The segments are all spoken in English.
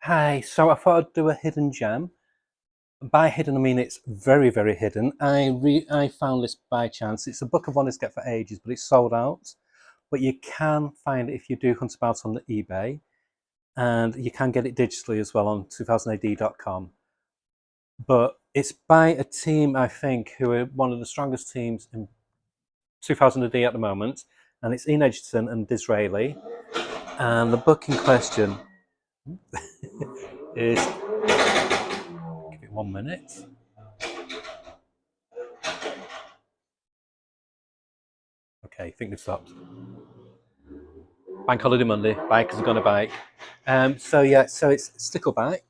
Hi, so I thought I'd do a hidden gem. By hidden, I mean it's very, very hidden. I found this by chance. It's a book I've wanted to get for ages, but it's sold out. But you can find it if you do hunt about on the eBay, and you can get it digitally as well on 2000ad.com. But it's by a team, I think, who are one of the strongest teams in 2000 AD at the moment, and it's Ian Edgerton and Disraeli. And the book in question is, give it 1 minute. Okay, I think they've stopped. Bank holiday Monday. Bikers are going to bike. So it's Stickleback,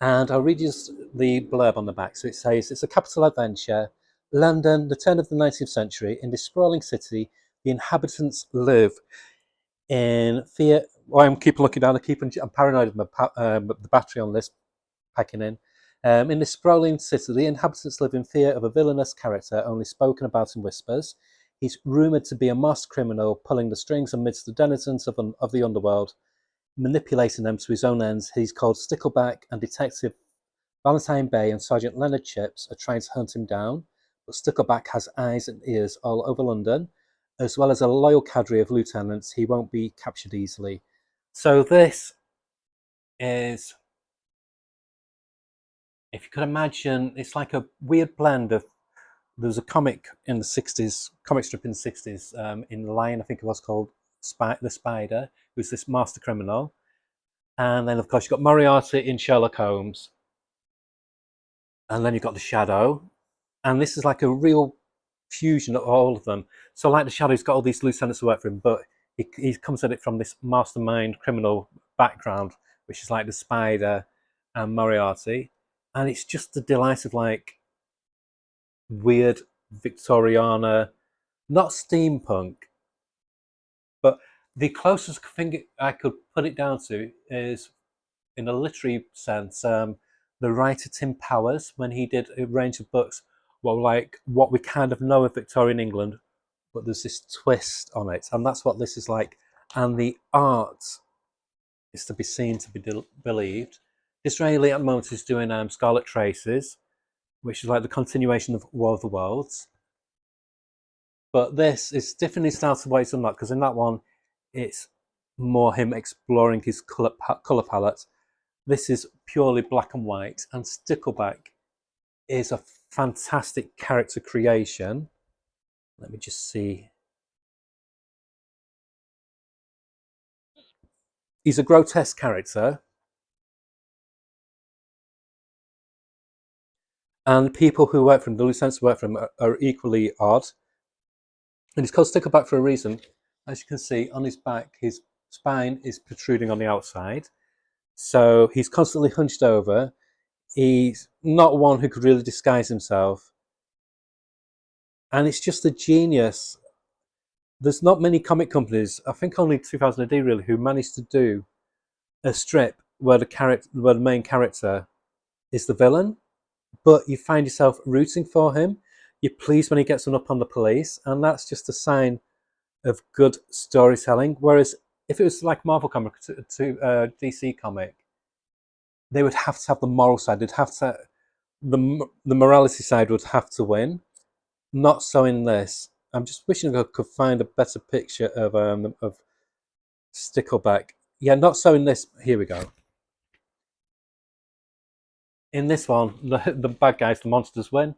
and I'll read you the blurb on the back. So it says it's a capital adventure. London, the turn of the 19th century. In this sprawling city, the inhabitants live in fear. Well, I'm keeping looking down. I'm paranoid of the battery on this packing in. In this sprawling city, the inhabitants live in fear of a villainous character only spoken about in whispers. He's rumoured to be a masked criminal pulling the strings amidst the denizens of the underworld, manipulating them to his own ends. He's called Stickleback, and Detective Valentine Bay and Sergeant Leonard Chips are trying to hunt him down. But Stickleback has eyes and ears all over London, as well as a loyal cadre of lieutenants. He won't be captured easily. So this is, if you could imagine, it's like a weird blend of. There was a comic in the 60s, comic strip in the 60s, in Lion, I think it was called The Spider, who's this master criminal. And then, of course, you've got Moriarty in Sherlock Holmes. And then you've got the Shadow. And this is like a real fusion of all of them. So, like the Shadow, he's got all these lieutenants who work for him, but he comes at it from this mastermind criminal background, which is like the Spider and Moriarty. And it's just the delight of like weird Victoriana, not steampunk, but the closest thing I could put it down to is, in a literary sense, the writer Tim Powers, when he did a range of books, well, like what we kind of know of Victorian England, but there's this twist on it, and that's what this is like. And the art is to be seen, to be believed. Disraeli at the moment is doing Scarlet Traces, which is like the continuation of War of the Worlds. But this is different in style to what he's done that, because in that one, it's more him exploring his colour palette. This is purely black and white, and Stickleback is a fantastic character creation. Let me just see. He's a grotesque character, and people who work for him, the lieutenants who work for him, are equally odd. And he's called Stickleback for a reason. As you can see on his back, his spine is protruding on the outside. So he's constantly hunched over. He's not one who could really disguise himself. And it's just a genius. There's not many comic companies, I think only 2000 AD really, who managed to do a strip where the main character is the villain, but you find yourself rooting for him. You're pleased when he gets one up on the police, and that's just a sign of good storytelling. Whereas if it was like Marvel comic to DC comic, they would have to have the moral side. They'd have to the morality side would have to win. Not so in this. I'm just wishing I could find a better picture of Stickleback. Yeah, not so in this. Here we go. In this one, the bad guys, the monsters win,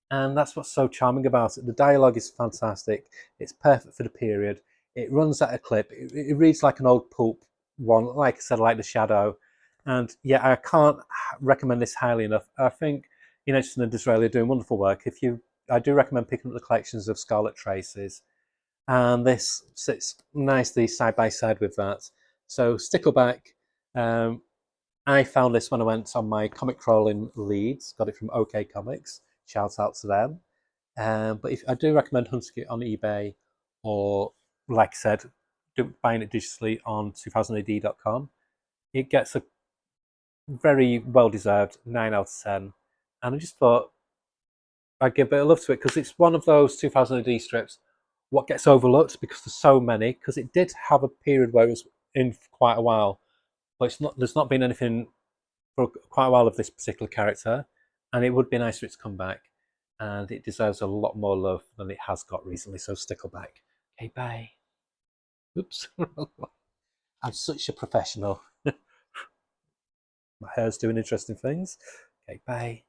and that's what's so charming about it. The dialogue is fantastic. It's perfect for the period. It runs at a clip. It reads like an old pulp one, like I said, like The Shadow. And yeah, I can't recommend this highly enough. I think Edgerton and Disraeli are doing wonderful work. I do recommend picking up the collections of Scarlet Traces, and this sits nicely side by side with that. So Stickleback, um, I found this when I went on my comic crawl in Leeds. Got it from OK Comics. Shout out to them. But I do recommend hunting it on eBay, or like I said, buying it digitally on 2000ad.com. It gets a very well deserved 9 out of 10. And I just thought I'd give a bit of love to it because it's one of those 2000 AD strips. What gets overlooked because there's so many, because it did have a period where it was in quite a while, but it's not. There's not been anything for quite a while of this particular character, and it would be nice for it to come back, and it deserves a lot more love than it has got recently. So Stickleback. Okay, bye. Oops. I'm such a professional. My hair's doing interesting things. Okay, bye.